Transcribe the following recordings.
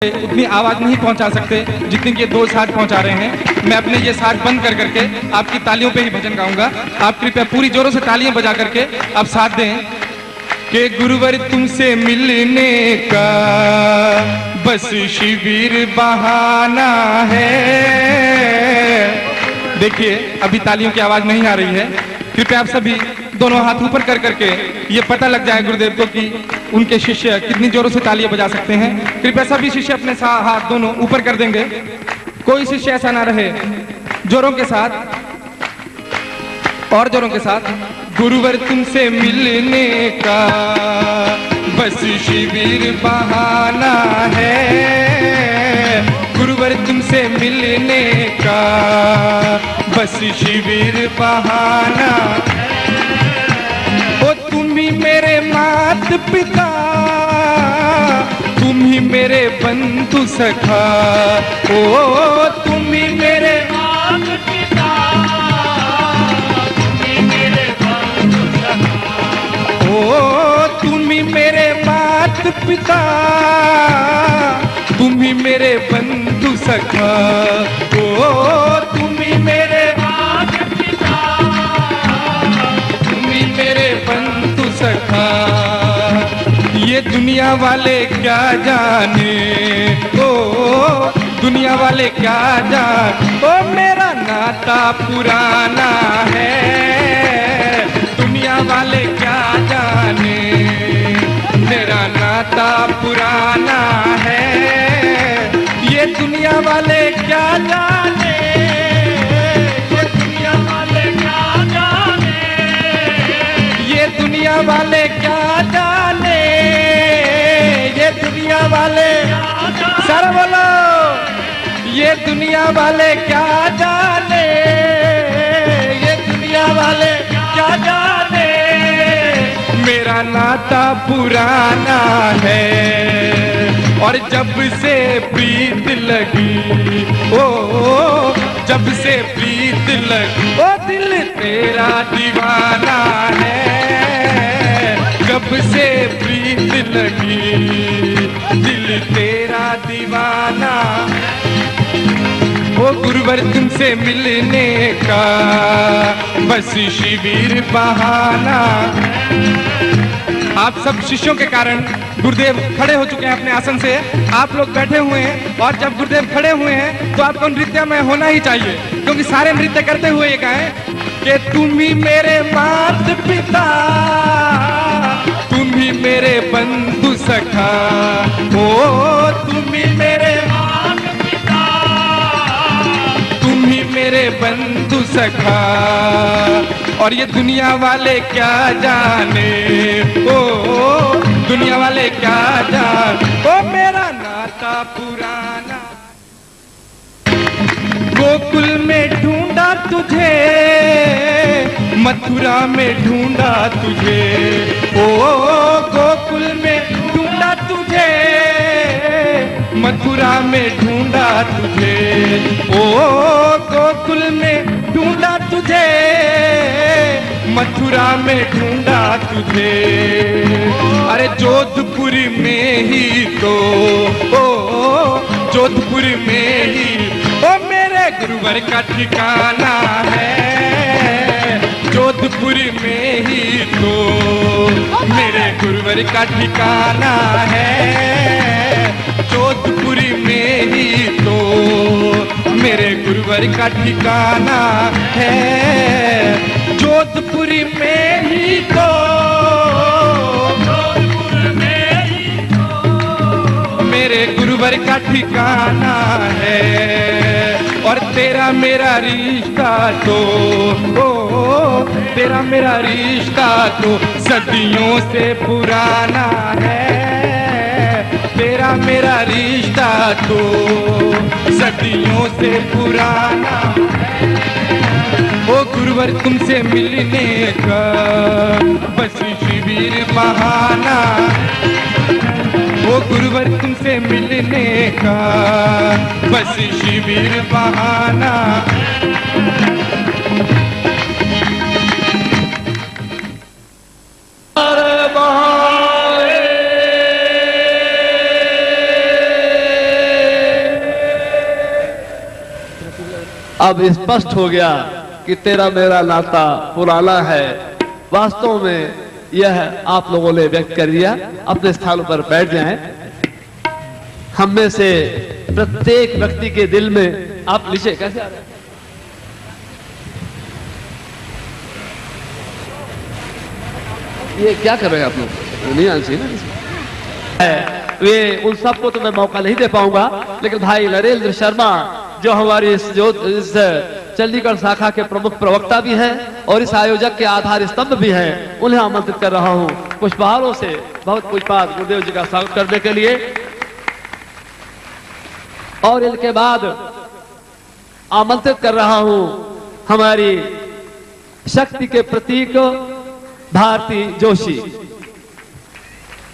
उतनी आवाज नहीं पहुंचा सकते जितनी कि 2 साथ पहुंचा रहे हैं। मैं अपने ये साथ बंद कर करके आपकी तालियों पे ही भजन गाऊंगा। आप कृपया पूरी जोरों से तालियां बजा करके आप साथ दें कि गुरुवर तुमसे मिलने का बस शिविर बहाना है। देखिए अभी तालियों की आवाज नहीं आ रही है। कृपया आप सभी दोनों हाथ ऊपर कर करके ये पता लग जाए गुरुदेव को कि उनके शिष्य कितनी जोरों से तालियां बजा सकते हैं। कृपया सभी शिष्य अपने हाथ दोनों ऊपर कर देंगे। कोई शिष्य ऐसा ना रहे। जोरों के साथ और जोरों के साथ। गुरुवर तुमसे मिलने का बस शिविर बहाना है। गुरुवर तुमसे मिलने का बस शिविर बहाना। ओ तुम ही मेरे मात पिता, तुम ही मेरे बंधु सखा। ओ तुम ही मेरे मात पिता, तुम ही मेरे बंधु सखा। ओ तुम ही मेरे मात पिता, तुम ही मेरे बंधु सखा। ओ तुम ही मेरे मात पिता, तुम ही मेरे बंधु सखा। ये दुनिया वाले क्या जाने, ओ दुनिया वाले क्या जाने। ओ मेरा नाता पुराना है, दुनिया वाले क्या जाने। मेरा नाता पुराना है, ये दुनिया वाले क्या जाने। ये दुनिया वाले क्या जाने, ये दुनिया वाले क्या जाने। ये दुनिया वाले सर बोलो, ये दुनिया वाले क्या जाने। ये दुनिया वाले क्या जाने। मेरा नाता पुराना है और जब से प्रीत लगी, ओ जब से प्रीत लगी। ओ दिल तेरा दीवाना है, जब से प्रीत लगी दिल तेरा दीवाना। ओ गुरुवर तुमसे मिलने का बस शिविर बहाना। आप सब शिष्यों के कारण गुरुदेव खड़े हो चुके हैं अपने आसन से। आप लोग बैठे हुए हैं और जब गुरुदेव खड़े हुए हैं तो आपको नृत्य में होना ही चाहिए, क्योंकि सारे नृत्य करते हुए ये गाएं कि तुम ही मेरे मात पिता, तुम ही मेरे बंधु सखा। ओ तुम ही मेरे मात पिता, तुम ही मेरे बंधु सखा। और ये दुनिया वाले क्या जाने, ओ दुनिया वाले क्या जाने। ओ मेरा नाता पुराना। गोकुल में ढूंढा तुझे, मथुरा में ढूंढा तुझे। ओ गोकुल में ढूंढा तुझे, मथुरा में ढूंढा तुझे। ओ गोकुल में ढूंढा तुझे, मथुरा में ढूंढा तुझे। अरे जोधपुर में ही तो, ओ जोधपुर में ही ओ मेरे गुरुवर का ठिकाना है। जोधपुर में ही तो मेरे गुरुवर का ठिकाना है। जोधपुर में ही तो मेरे गुरुवर का ठिकाना है। जोधपुर में ही तो, जोधपुर में ही तो मेरे गुरुवर का ठिकाना है। और तेरा मेरा रिश्ता तो, ओ तेरा मेरा रिश्ता तो सदियों से पुराना है। तेरा मेरा रिश्ता तो सदियों से पुराना है। ओ गुरुवर तुमसे मिलने का बस शिविर बहाना। ओ गुरुवर तुमसे मिलने का बस शिविर बहाना। बहारे। अब स्पष्ट हो गया कि तेरा मेरा नाता पुराना है। वास्तव में यह आप लोगों ने व्यक्त कर दिया। अपने स्थानों पर बैठ जाएं। हम में से प्रत्येक व्यक्ति के दिल में, आप नीचे कैसे आ रहे हैं? ये क्या कर रहे हैं आप लोग? नहीं आना चाहिए ना। वे उन सबको तो मैं मौका नहीं दे पाऊंगा, लेकिन भाई नरेंद्र शर्मा जो हमारी इस चंडीगढ़ शाखा के प्रमुख प्रवक्ता भी हैं और इस आयोजक के आधार स्तंभ भी हैं, उन्हें आमंत्रित कर रहा हूं पुष्पहारों से बहुत पूजपात गुरुदेव जी का स्वागत करने के लिए। और इनके बाद आमंत्रित कर रहा हूं हमारी शक्ति के प्रतीक भारती जोशी।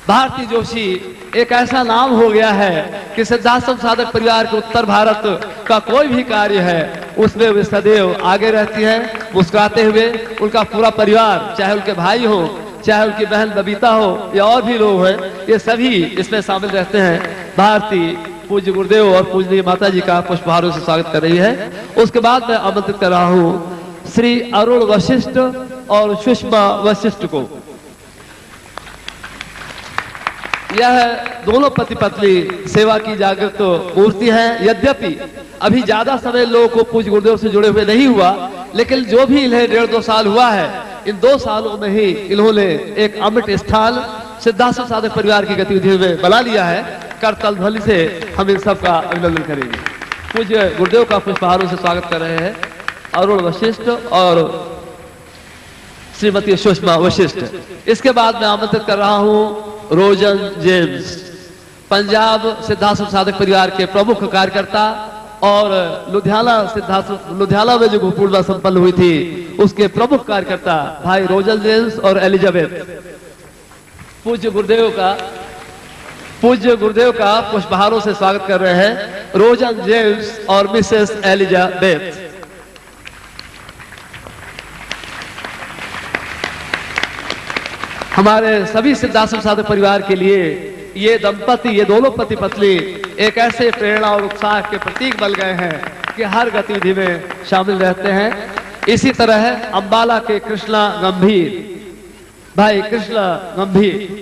भारती जोशी एक ऐसा नाम हो गया है कि सिद्धाश्रम साधक परिवार के उत्तर भारत का कोई भी कार्य है उसमें वे सदैव आगे रहती है, मुस्कुराते हुए। उनका पूरा परिवार, चाहे उनके भाई हो, चाहे उनकी बहन बबीता हो या और भी लोग हैं, ये सभी इसमें शामिल रहते हैं। भारती पूज्य गुरुदेव और पूजनीय माता जी का पुष्पहारों से स्वागत कर रही है। उसके बाद मैं आमंत्रित कर रहा हूं श्री अरुण वशिष्ठ और सुषमा वशिष्ठ को। यह दोनों पति पत्नी सेवा की जागृत मूर्ति है। यद्यपि अभी ज्यादा समय लोगों को पूज्य गुरुदेव से जुड़े हुए नहीं हुआ, लेकिन जो भी इन्हें 1.5-2 साल हुआ है, इन 2 सालों में ही इन्होंने एक अमिट स्थान सिद्धाश्रम साधक परिवार की गतिविधियों में बना लिया है। करतल ध्वनि से हम इन सबका अभिनंदन करेंगे। पूज्य गुरुदेव का पुष्पहारों से स्वागत कर रहे हैं अरुण वशिष्ठ और श्रीमती सुषमा वशिष्ठ। इसके बाद मैं आमंत्रित कर रहा हूं रोजन जेम्स, पंजाब सिद्धाश्रम साधक परिवार के प्रमुख कार्यकर्ता और लुधियाना में जो पूर्णिमा संपन्न हुई थी उसके प्रमुख कार्यकर्ता भाई रोजन जेम्स और एलिजाबेथ। पूज्य गुरुदेव का पुष्पहारों से स्वागत कर रहे हैं रोजन जेम्स और मिसेस एलिजाबेथ। हमारे सभी सिद्धाश्रम साधक परिवार के लिए ये दंपति, ये दोनों पति पत्नी एक ऐसे प्रेरणा और उत्साह के प्रतीक बन गए हैं कि हर गतिविधि में शामिल रहते हैं। इसी तरह अंबाला के कृष्णा गंभीर, भाई कृष्णा गंभीर,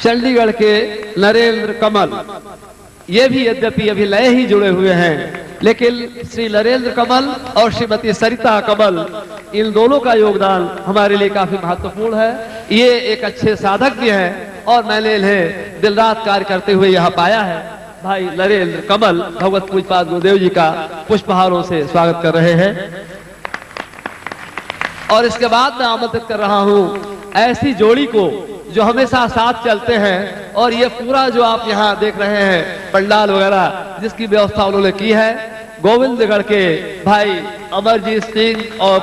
चंडीगढ़ के नरेंद्र कमल, ये भी यद्यपि अभी नए ही जुड़े हुए हैं, लेकिन श्री नरेंद्र कमल और श्रीमती सरिता कमल, इन दोनों का योगदान हमारे लिए काफी महत्वपूर्ण है। ये एक अच्छे साधक भी हैं और मैंने इन्हें दिन रात कार्य करते हुए यहाँ पाया है। भाई नरेंद्र कमल भगवत पूजपाद गुरुदेव जी का पुष्पहारों से स्वागत कर रहे हैं। और इसके बाद मैं आमंत्रित कर रहा हूँ ऐसी जोड़ी को जो हमेशा साथ चलते हैं, और ये पूरा जो आप यहाँ देख रहे हैं पंडाल वगैरह जिसकी व्यवस्था उन्होंने की है, गोविंदगढ़ के भाई अमरजीत सिंह और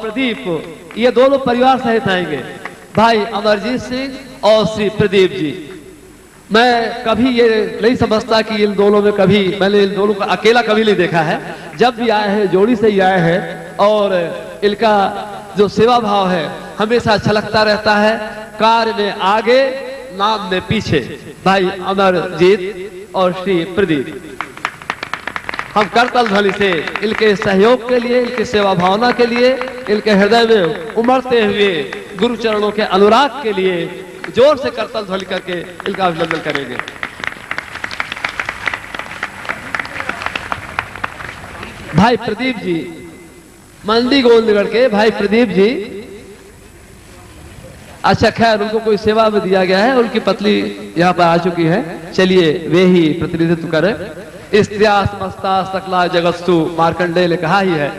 प्रदीप, ये दोनों परिवार सहित आएंगे। भाई अमरजीत सिंह और श्री प्रदीप जी, मैं कभी ये नहीं समझता कि इन दोनों में कभी मैंने इन दोनों को अकेला कभी नहीं देखा है। जब भी आए हैं जोड़ी से ही आए हैं और इनका जो सेवा भाव है हमेशा छलकता रहता है। कार्य में आगे, नाम में पीछे, भाई अमरजीत और श्री प्रदीप। हम करतल ध्वनि से इनके सहयोग के लिए, इनकी सेवा भावना के लिए, इनके हृदय में उमड़ते हुए गुरु चरणों के अनुराग के लिए जोर से करतल ध्वनि करके इनका अभिनंदन करेंगे। भाई प्रदीप जी, मंडी गोविंदगढ़ के भाई प्रदीप जी, अच्छा खैर उनको कोई सेवा में दिया गया है, उनकी पत्नी यहाँ पर आ चुकी है, चलिए वे ही प्रतिनिधित्व करें। स्त्रिया समस्ता सकला जगत्सु, मार्कंडेय ने कहा ही है।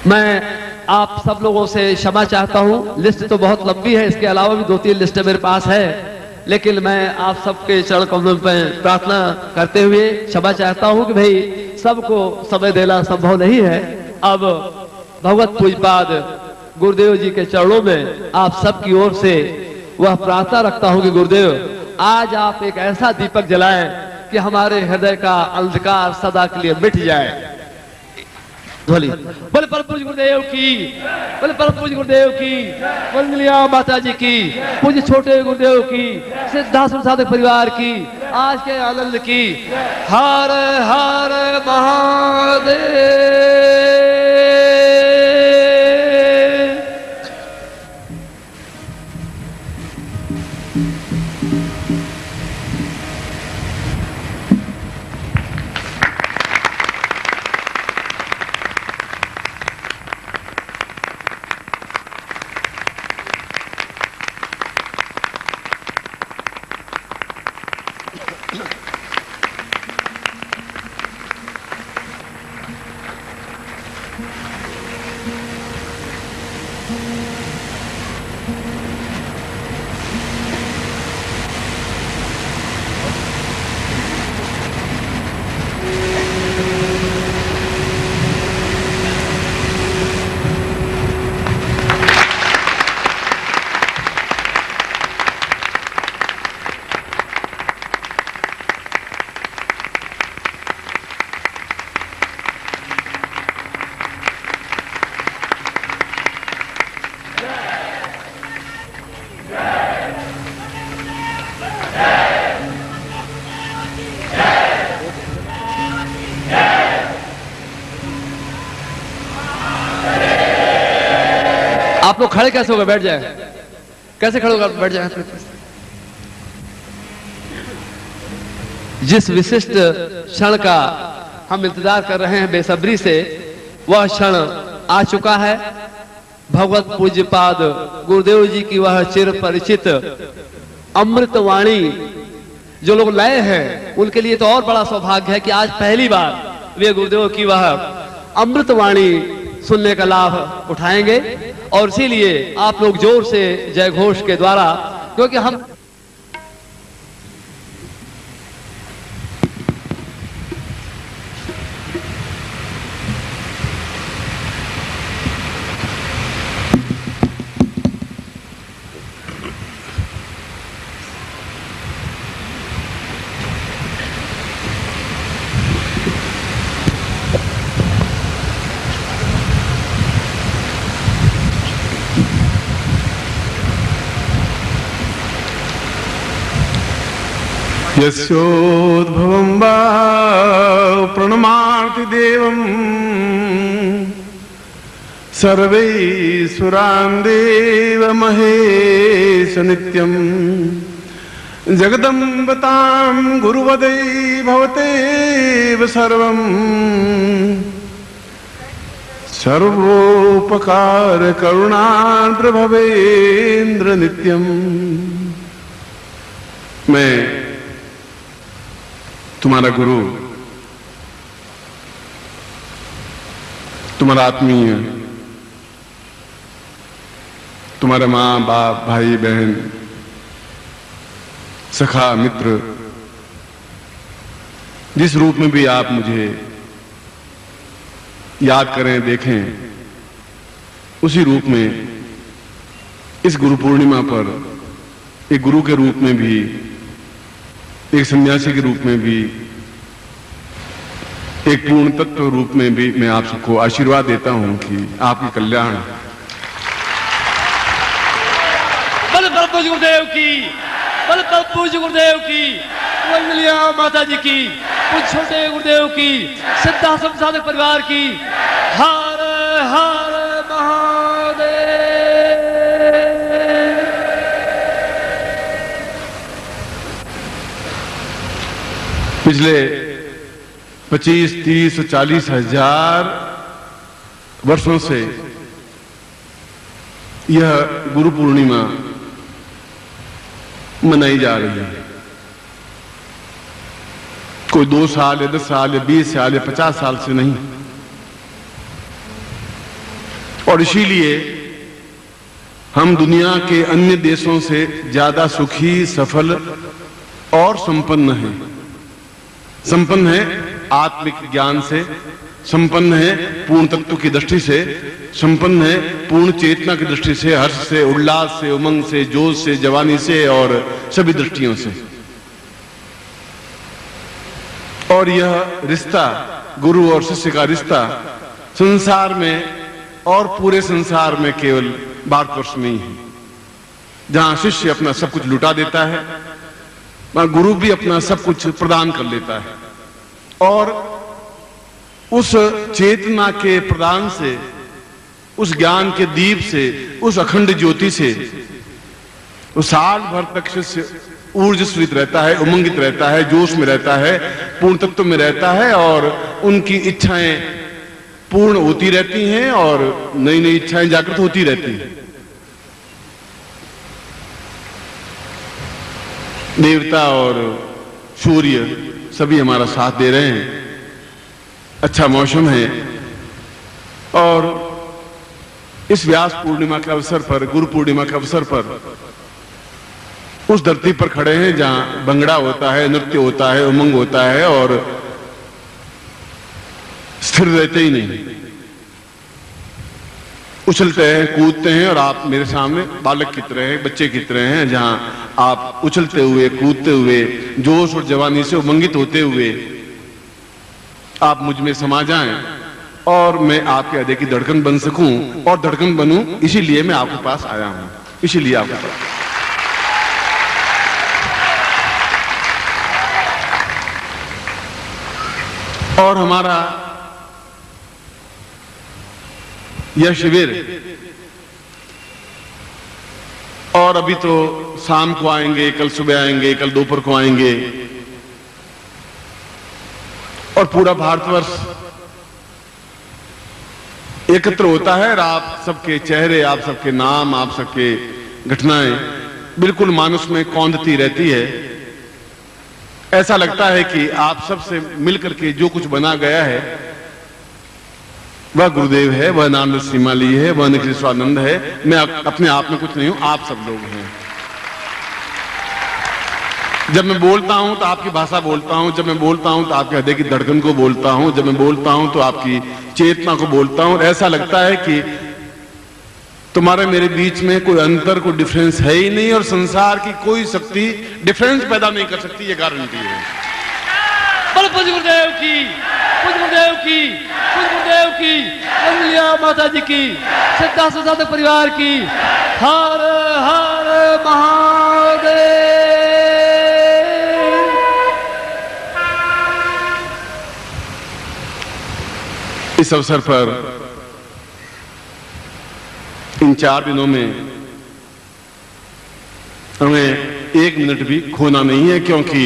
मैं आप सब लोगों से क्षमा चाहता हूं, लिस्ट तो बहुत लंबी है, इसके अलावा भी 2-3 लिस्ट मेरे पास है, लेकिन मैं आप सबके चरण कमलों में प्रार्थना करते हुए क्षमा चाहता हूं कि भाई सबको समय देना संभव नहीं है। अब भगवत पूजपाद गुरुदेव जी के चरणों में आप सबकी ओर से वह प्रार्थना रखता हूं कि गुरुदेव आज आप एक ऐसा दीपक जलाएं कि हमारे हृदय का अंधकार सदा के लिए मिट जाए। ध्वनि। बोले परम पूज्य गुरुदेव की, बोले परम पूज्य गुरुदेव की, वंदनीय माता जी की, पूज्य छोटे गुरुदेव की, सिद्धाश्रम साधक परिवार की, आज के आनंद की। हर हर महादेव। आप लोग खड़े कैसे हो गए? बैठ जाए। कैसे खड़े होकर बैठ जाए? जिस विशिष्ट क्षण का हम इंतजार कर रहे हैं बेसब्री से, वह क्षण आ चुका है। भगवत पूज्यपाद गुरुदेव जी की वह चिर परिचित अमृतवाणी जो लोग नए हैं उनके लिए तो और बड़ा सौभाग्य है कि आज पहली बार वे गुरुदेव की वह अमृतवाणी सुनने का लाभ उठाएंगे। और इसीलिए आप लोग जोर से जय घोष के द्वारा, क्योंकि हम यस्योद्भवं वा प्रणमाति देवं सर्वैश्वरान् देवमहेश नित्यं जगदम्बतां गुरुवदै भवतेव सर्वं सर्वोपकार करुणार्द्रभवेन्द्र नित्यं। मैं तुम्हारा गुरु, तुम्हारा आत्मीय, तुम्हारे माँ बाप भाई बहन सखा मित्र, जिस रूप में भी आप मुझे याद करें देखें, उसी रूप में इस गुरु पूर्णिमा पर एक गुरु के रूप में भी, एक सन्यासी के रूप में भी, एक पूर्ण तत्व रूप में भी मैं आप सबको आशीर्वाद देता हूं कि आपके कल्याण। बल पूज्य गुरुदेव की, बल पूज्य गुरुदेव की, वंदनीय माता जी की, पूज्य छोटे गुरुदेव की, सिद्धाश्रम साधक परिवार की। हर हर महादेव। पिछले 25, 30, 40 हजार वर्षों से यह गुरु पूर्णिमा मनाई जा रही है। कोई 2 साल या 10 साल या 20 साल या 50 साल से नहीं। और इसीलिए हम दुनिया के अन्य देशों से ज्यादा सुखी, सफल और संपन्न हैं। संपन्न है आत्मिक ज्ञान से, संपन्न है पूर्ण तत्व की दृष्टि से, संपन्न है पूर्ण चेतना की दृष्टि से, हर्ष से, उल्लास से, उमंग से, जोश से, जवानी से और सभी दृष्टियों से। और यह रिश्ता, गुरु और शिष्य का रिश्ता, संसार में और पूरे संसार में केवल भारतवर्ष में ही है, जहां शिष्य अपना सब कुछ लुटा देता है, वहां गुरु भी अपना सब कुछ प्रदान कर लेता है। और उस चेतना के प्रदान से, उस ज्ञान के दीप से, उस अखंड ज्योति से वो साल भर तक शिष्य ऊर्जस्वित रहता है, उमंगित रहता है, जोश में रहता है, पूर्ण तत्व में रहता है, और उनकी इच्छाएं पूर्ण होती रहती हैं और नई नई इच्छाएं जागृत होती रहती हैं। देवता और सूर्य सभी हमारा साथ दे रहे हैं, अच्छा मौसम है, और इस व्यास पूर्णिमा के अवसर पर, गुरु पूर्णिमा के अवसर पर उस धरती पर खड़े हैं जहां भंगड़ा होता है, नृत्य होता है, उमंग होता है, और स्थिर रहते ही नहीं, उछलते हैं, कूदते हैं। और आप मेरे सामने बालक की तरह हैं, बच्चे की तरह हैं, जहां आप उछलते हुए, कूदते हुए, जोश और जवानी से उमंगित होते हुए आप मुझ में समा जाएं और मैं आपके हृदय की धड़कन बन सकूं, और धड़कन बनूं, इसीलिए मैं आपके पास आया हूं, इसीलिए आपके पास। और हमारा यह शिविर, और अभी तो शाम को आएंगे, कल सुबह आएंगे, कल दोपहर को आएंगे, और पूरा भारतवर्ष एकत्र होता है, और आप सबके चेहरे, आप सबके नाम, आप सबके घटनाएं बिल्कुल मानस में कौंधती रहती है। ऐसा लगता है कि आप सबसे मिलकर के जो कुछ बना गया है वह गुरुदेव है, वह नानद श्रीमाली है, वह निखिलेश्वरानंद है। मैं अपने आप में कुछ नहीं हूं, आप सब लोग हैं। जब मैं बोलता हूं तो आपकी भाषा बोलता हूं, जब मैं बोलता हूं तो आपके हृदय की धड़कन को बोलता हूं, जब मैं बोलता हूं तो आपकी चेतना को बोलता हूं। ऐसा लगता है कि तुम्हारे मेरे बीच में कोई अंतर, कोई डिफरेंस है ही नहीं, और संसार की कोई शक्ति डिफरेंस पैदा नहीं कर सकती, ये गारंटी है। बोलो पूज्य गुरुदेव की, पूज्य गुरुदेव की, पूज्य गुरुदेव की, अंजलिया माता जी की, श्रद्धा साधक परिवार की। हर हर महादेव। इस अवसर पर इन 4 दिनों में हमें 1 मिनट भी खोना नहीं है, क्योंकि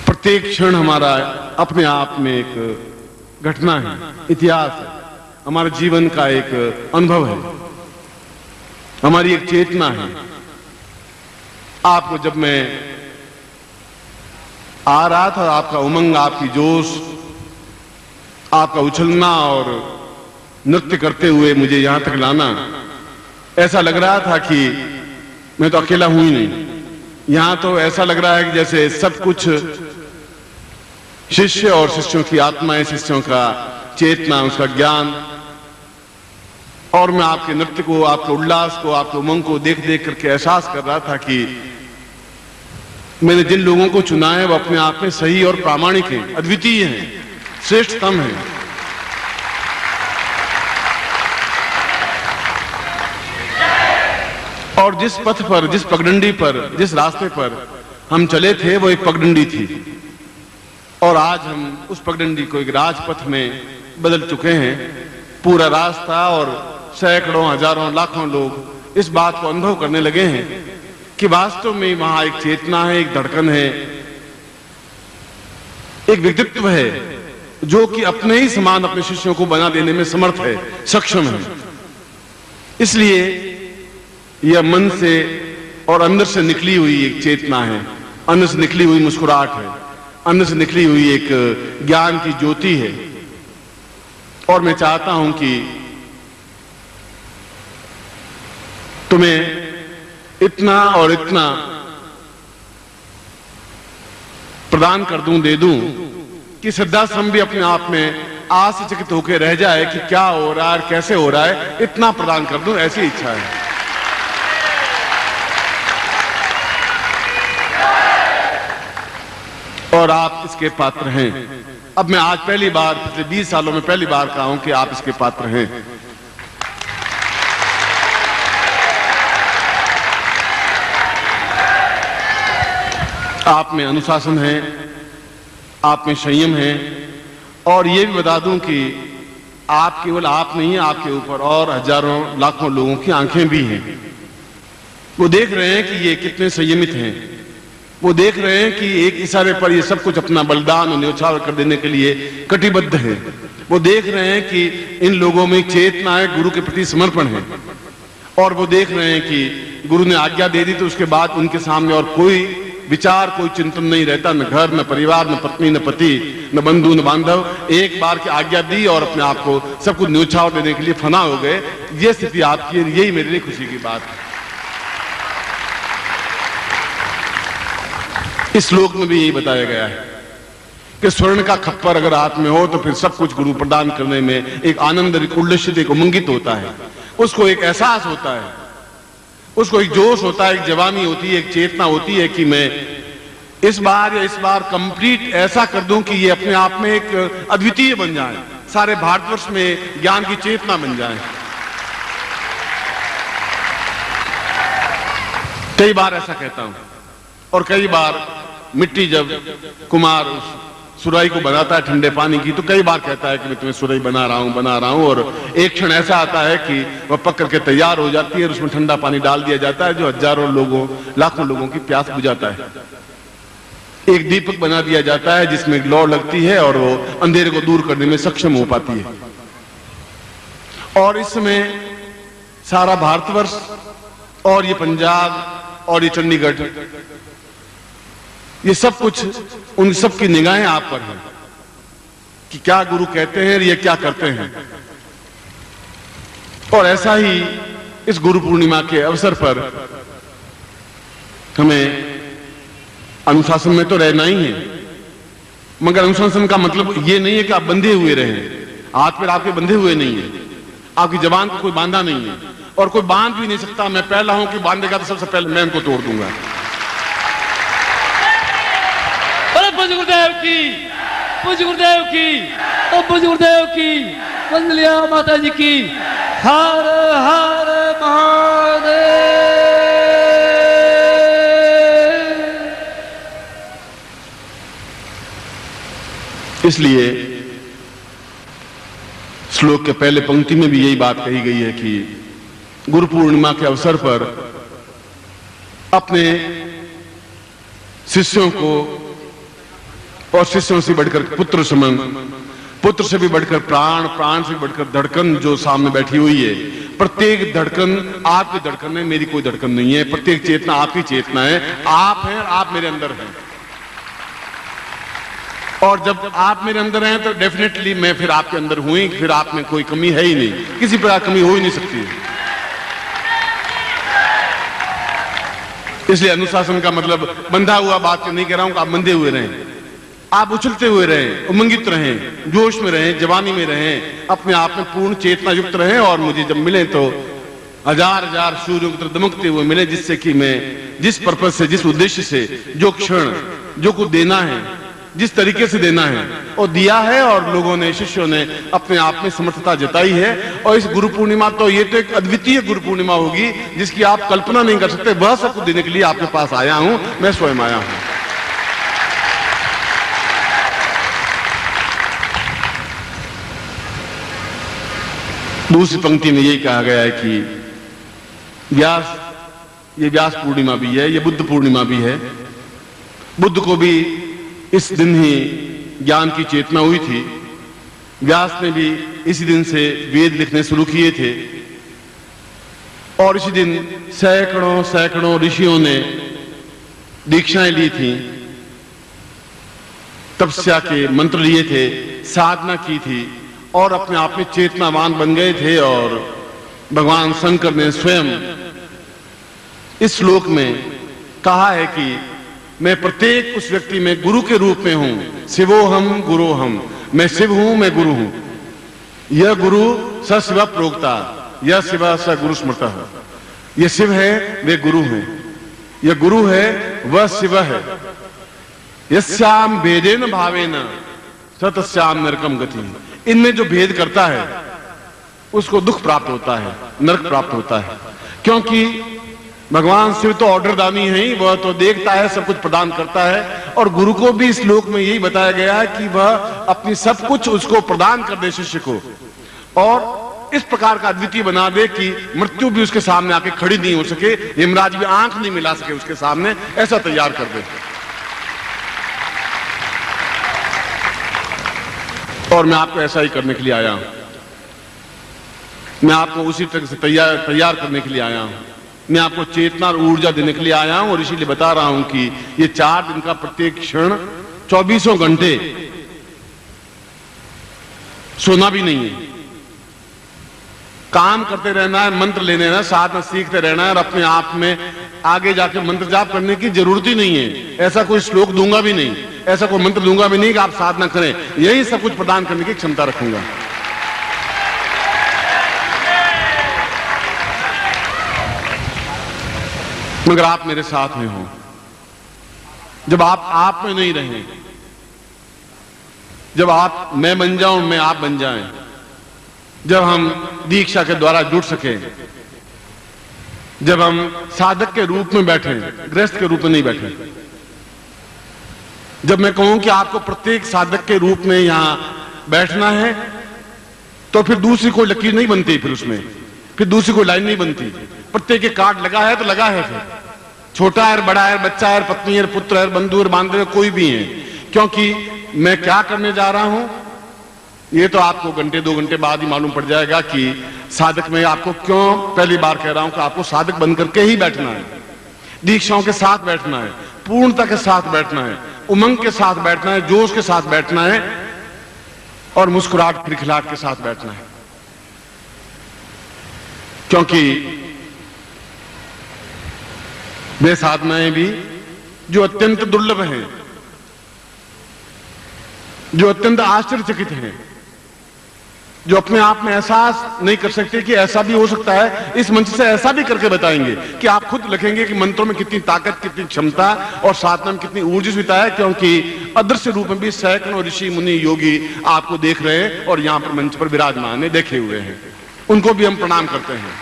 प्रत्येक क्षण हमारा अपने आप में एक घटना है, इतिहास है, हमारे जीवन का एक अनुभव है, हमारी एक चेतना है। आपको जब मैं आ रहा था, आपका उमंग, आपकी जोश, आपका उछलना और नृत्य करते हुए मुझे यहां तक लाना, ऐसा लग रहा था कि मैं तो अकेला हूं ही नहीं। यहां तो ऐसा लग रहा है कि जैसे सब कुछ शिष्य और शिष्यों की आत्माएं, शिष्यों का चेतना, उसका ज्ञान, और मैं आपके नृत्य को, आपके उल्लास को, आपके उमंग को देख देख करके एहसास कर रहा था कि मैंने जिन लोगों को चुना है वो अपने आप में सही और प्रामाणिक हैं, अद्वितीय हैं, श्रेष्ठतम हैं। और जिस पथ पर, जिस पगडंडी पर, जिस रास्ते पर हम चले थे वो एक पगडंडी थी, और आज हम उस पगडंडी को एक राजपथ में बदल चुके हैं। पूरा रास्ता और सैकड़ों, हजारों, लाखों लोग इस बात को अनुभव करने लगे हैं कि वास्तव में वहां एक चेतना है, एक धड़कन है, एक व्यक्तित्व है जो कि अपने ही समान अपने शिष्यों को बना देने में समर्थ है, सक्षम है। इसलिए यह मन से और अंदर से निकली हुई एक चेतना है, अंदर से निकली हुई मुस्कुराहट है, अंदर से निकली हुई एक ज्ञान की ज्योति है। और मैं चाहता हूं कि तुम्हें इतना और इतना प्रदान कर दूं, दे दूं कि श्रद्धाश्रम भी अपने आप में आश्चर्यचकित होकर रह जाए कि क्या हो रहा है, कैसे हो रहा है, इतना प्रदान कर दूं, ऐसी इच्छा है। और आप इसके पात्र हैं। अब मैं आज पहली बार, पिछले 20 सालों में पहली बार कहा हूं कि आप इसके पात्र हैं। आप में अनुशासन है, आप में संयम है, और ये भी बता दूं कि आप केवल आप नहीं, आपके ऊपर और हजारों लाखों लोगों की आंखें भी हैं। वो देख रहे हैं कि ये कितने संयमित हैं। वो देख रहे हैं कि एक इशारे पर ये सब कुछ अपना बलिदान और न्यौछावर कर देने के लिए कटिबद्ध है। वो देख रहे हैं कि इन लोगों में चेतना है, गुरु के प्रति समर्पण है, और वो देख रहे हैं कि गुरु ने आज्ञा दे दी तो उसके बाद उनके सामने और कोई विचार, कोई चिंतन नहीं रहता, न घर, न परिवार, न पत्नी, न पति, न बंधु, न बांधव। एक बार की आज्ञा दी और अपने आप को सब कुछ न्यौछावर देने के लिए फना हो गए। ये स्थिति आपकी है, यही मेरे लिए खुशी की बात है। इस श्लोक में भी यही बताया गया है कि स्वर्ण का खप्पर अगर हाथ में हो तो फिर सब कुछ गुरु प्रदान करने में एक आनंद, एक उल्लसित, एक उमंगित होता है। उसको एक एहसास होता है, उसको एक जोश होता है, एक जवानी होती है, एक चेतना होती है कि मैं इस बार कंप्लीट ऐसा कर दूं कि ये अपने आप में एक अद्वितीय बन जाए, सारे भारतवर्ष में ज्ञान की चेतना बन जाए। कई बार ऐसा कहता हूं, और कई बार मिट्टी जब कुमार उस सुराही को बनाता है ठंडे पानी की, तो कई बार कहता है कि मैं तुम्हें सुराही बना रहा हूं, और एक क्षण ऐसा आता है कि वह पक करके तैयार हो जाती है और उसमें ठंडा पानी डाल दिया जाता है जो हजारों लोगों, लाखों लोगों की प्यास बुझाता है। एक दीपक बना दिया जाता है जिसमें एक लौ लगती है और वो अंधेरे को दूर करने में सक्षम हो पाती है। और इस समय सारा भारतवर्ष और ये पंजाब और ये चंडीगढ़, ये सब कुछ, उन सब की निगाहें आप पर हैं कि क्या गुरु कहते हैं, ये क्या करते हैं। और ऐसा ही इस गुरु पूर्णिमा के अवसर पर हमें अनुशासन में तो रहना ही है, मगर अनुशासन का मतलब ये नहीं है कि आप बंधे हुए रहें। हाथ पैर आपके बंधे हुए नहीं है, आपकी जबान को कोई बांधा नहीं है, और कोई बांध भी नहीं सकता। मैं पहला हूं कि बांधेगा तो सबसे पहले मैं उनको तोड़ दूंगा। पूज्य गुरुदेव की, पूज्य गुरुदेव की, पूज्य गुरुदेव की, वंदलिया माता जी की। हर हर महादेव। इसलिए श्लोक के पहले पंक्ति में भी यही बात कही गई है कि गुरु पूर्णिमा के अवसर पर अपने शिष्यों को, और शिष्यों से बढ़कर पुत्र समान, पुत्र से भी बढ़कर प्राण, प्राण से बढ़कर धड़कन जो सामने बैठी हुई है, प्रत्येक धड़कन आपकी धड़कन है, मेरी कोई धड़कन नहीं है। प्रत्येक चेतना आपकी चेतना है, आप हैं, आप मेरे अंदर हैं। और जब आप मेरे अंदर हैं तो डेफिनेटली मैं फिर आपके अंदर हुई, फिर आप में कोई कमी है ही नहीं, किसी प्रकार कमी हो ही नहीं सकती। इसलिए अनुशासन का मतलब बंधा हुआ बात नहीं कह रहा हूं कि आप बंधे हुए रहें, आप उछलते हुए रहें, उमंगित रहें, जोश में रहें, जवानी में रहें, अपने आप में पूर्ण चेतना युक्त रहें। और मुझे जब मिले तो हजार हजार सूर्यों की तरह दमकते हुए मिले, जिससे कि मैं जिस पर्पज से, जिस उद्देश्य से, जो क्षण, जो कुछ देना है, जिस तरीके से देना है और दिया है, और लोगों ने, शिष्यों ने अपने आप में समर्थता जताई है। और इस गुरु पूर्णिमा तो ये तो एक अद्वितीय गुरु पूर्णिमा होगी जिसकी आप कल्पना नहीं कर सकते। वह सब कुछ देने के लिए आपके पास आया हूं, मैं स्वयं आया हूं। दूसरी पंक्ति में यही कहा गया है कि व्यास, ये व्यास पूर्णिमा भी है, ये बुद्ध पूर्णिमा भी है। बुद्ध को भी इस दिन ही ज्ञान की चेतना हुई थी। व्यास ने भी इसी दिन से वेद लिखने शुरू किए थे, और इसी दिन सैकड़ों सैकड़ों ऋषियों ने दीक्षाएं ली थी, तपस्या के मंत्र लिए थे, साधना की थी, और अपने आप में चेतनावान बन गए थे। और भगवान शंकर ने स्वयं इस श्लोक में कहा है कि मैं प्रत्येक उस व्यक्ति में गुरु के रूप में हूं। शिवो हम गुरु हम, मैं शिव हूं, मैं गुरु हूं। यह गुरु स शिव प्रोक्ता, यह शिव स गुरु स्मृतः। यह शिव है, वे गुरु हैं। यह गुरु है, वह शिव है। यस्याम भेदेन भावेन सतस्याम नरकम गति। इनमें जो भेद करता है उसको दुख प्राप्त होता है, नरक प्राप्त होता है। क्योंकि भगवान शिव तो ऑर्डर दानी है ही, वह तो देखता है, सब कुछ प्रदान करता है। और गुरु को भी इस लोक में यही बताया गया है कि वह अपनी सब कुछ उसको प्रदान कर दे शिष्य को, और इस प्रकार का अद्वितीय बना दे कि मृत्यु भी उसके सामने आके खड़ी नहीं हो सके, यमराज भी आंख नहीं मिला सके उसके सामने, ऐसा तैयार कर दे। और मैं आपको ऐसा ही करने के लिए आया हूं, मैं आपको उसी तरह से तैयार करने के लिए आया हूं। मैं आपको चेतना और ऊर्जा देने के लिए आया हूं, और इसीलिए बता रहा हूं कि ये 4 दिन का प्रत्येक क्षण 24 घंटे सोना भी नहीं है, काम करते रहना है, मंत्र लेने रहना, साथ में सीखते रहना है, और अपने आप में आगे जाके मंत्र जाप करने की जरूरत ही नहीं है। ऐसा कोई श्लोक दूंगा भी नहीं, ऐसा कोई मंत्र दूंगा भी नहीं कि आप साधना करें, यही सब कुछ प्रदान करने की क्षमता रखूंगा। मगर आप मेरे साथ में हो। जब आप में नहीं रहे, जब आप मैं बन जाऊं, मैं आप बन जाएं, जब हम दीक्षा के द्वारा जुड़ सके, जब हम साधक के रूप में बैठे, गृहस्थ के रूप में नहीं बैठे, जब मैं कहूं कि आपको प्रत्येक साधक के रूप में यहां बैठना है, तो फिर दूसरी कोई लकीर नहीं बनती, फिर दूसरी कोई लाइन नहीं बनती। प्रत्येक के कार्ड लगा है तो लगा है, फिर छोटा है, बड़ा है, बच्चा है, पत्नी है, पुत्र है, बंधु है, बांधव है, कोई भी है। क्योंकि मैं क्या करने जा रहा हूं ये तो आपको घंटे 2 घंटे बाद ही मालूम पड़ जाएगा कि साधक में आपको क्यों पहली बार कह रहा हूं कि आपको साधक बन करके ही बैठना है, दीक्षाओं के साथ बैठना है, पूर्णता के साथ बैठना है, उमंग के साथ बैठना है, जोश के साथ बैठना है, और मुस्कुराहट खिलखिलाहट के साथ बैठना है। क्योंकि वे साधनाएं भी जो अत्यंत दुर्लभ हैं, जो अत्यंत आश्चर्यचकित हैं, जो अपने आप में एहसास नहीं कर सकते कि ऐसा भी हो सकता है, इस मंच से ऐसा भी करके बताएंगे कि आप खुद लिखेंगे कि मंत्रों में कितनी ताकत, कितनी क्षमता और साधना में कितनी ऊर्जितता है। क्योंकि अदृश्य रूप में भी सैकड़ों ऋषि मुनि योगी आपको देख रहे हैं और यहां पर मंच पर विराजमान है, देखे हुए हैं, उनको भी हम प्रणाम करते हैं।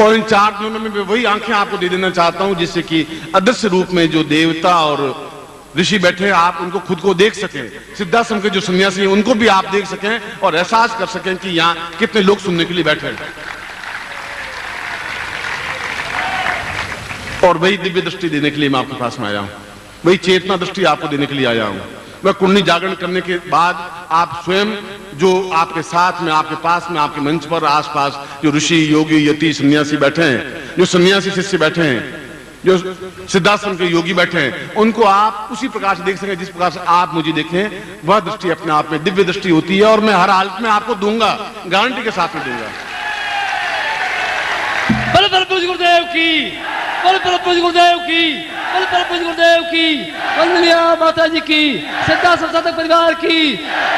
और इन 4 दिनों में मैं वही आंखें आपको दे देना चाहता हूं जिससे कि अदृश्य रूप में जो देवता और ऋषि बैठे हैं, आप उनको खुद को देख सकें। सिद्धाश्रम के जो सन्यासी हैं उनको भी आप देख सकें और एहसास कर सकें कि यहां कितने लोग सुनने के लिए बैठे हैं। और वही दिव्य दृष्टि देने के लिए मैं आपके पास में आया हूं, वही चेतना दृष्टि आपको देने के लिए आया हूं। वह कुंडली जागरण करने के बाद आप स्वयं जो आपके साथ में, आपके पास में, आपके मंच पर आसपास जो ऋषि योगी यति सन्यासी बैठे हैं, जो सन्यासी शिष्य बैठे हैं, जो सिद्धाश्रम के योगी बैठे हैं, उनको आप उसी प्रकार से देख सकें जिस प्रकार से आप मुझे देखें। वह दृष्टि अपने आप में दिव्य दृष्टि होती है और मैं हर हालत में आपको दूंगा, गारंटी के साथ में दूंगा। बल बल पूज्य गुरुदेव की, बल बल पूज्य गुरुदेव की, बल बल पूज्य गुरुदेव की, वंदनीय माता जी की, सिद्धाश्रम साधक परिवार की।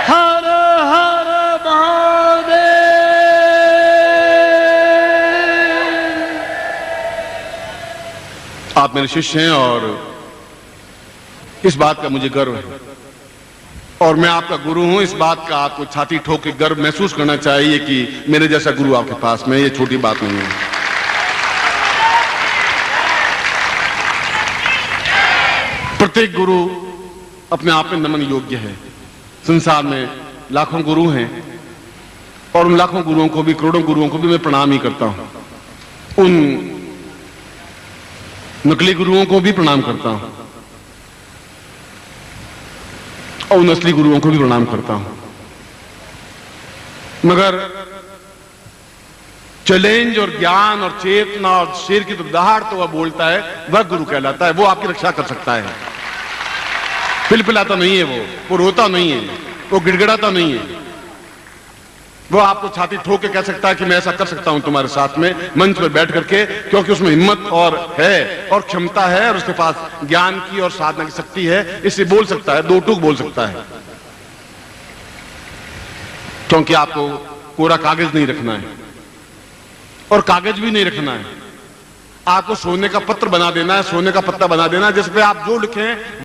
हर हर महादेव। आप मेरे शिष्य हैं और इस बात का मुझे गर्व है, और मैं आपका गुरु हूं, इस बात का आपको छाती ठोक के गर्व महसूस करना चाहिए कि मेरे जैसा गुरु आपके पास में, ये छोटी बात नहीं है। प्रत्येक गुरु अपने आप में नमन योग्य है। संसार में लाखों गुरु हैं और उन लाखों गुरुओं को भी, करोड़ों गुरुओं को भी मैं प्रणाम ही करता हूं। उन नकली गुरुओं को भी प्रणाम करता हूं और उन असली गुरुओं को भी प्रणाम करता हूं। मगर चैलेंज और ज्ञान और चेतना और शेर की तो दहाड़ तो वह बोलता है, वह गुरु कहलाता है। वो आपकी रक्षा कर सकता है। पिलपिलाता नहीं है, वो रोता नहीं है, वो गिड़गिड़ाता नहीं है। वो आपको छाती ठोक के कह सकता है कि मैं ऐसा कर सकता हूं तुम्हारे साथ में मंच पर बैठ करके, क्योंकि उसमें हिम्मत और है और क्षमता है और उसके पास ज्ञान की और साधना की शक्ति है। इससे बोल सकता है, 2 टूक बोल सकता है। क्योंकि आपको कोरा कागज नहीं रखना है और कागज भी नहीं रखना है। आपको सोने का पत्र बना देना है, सोने का पत्ता बना देना है, जिस पे आप जो लिखें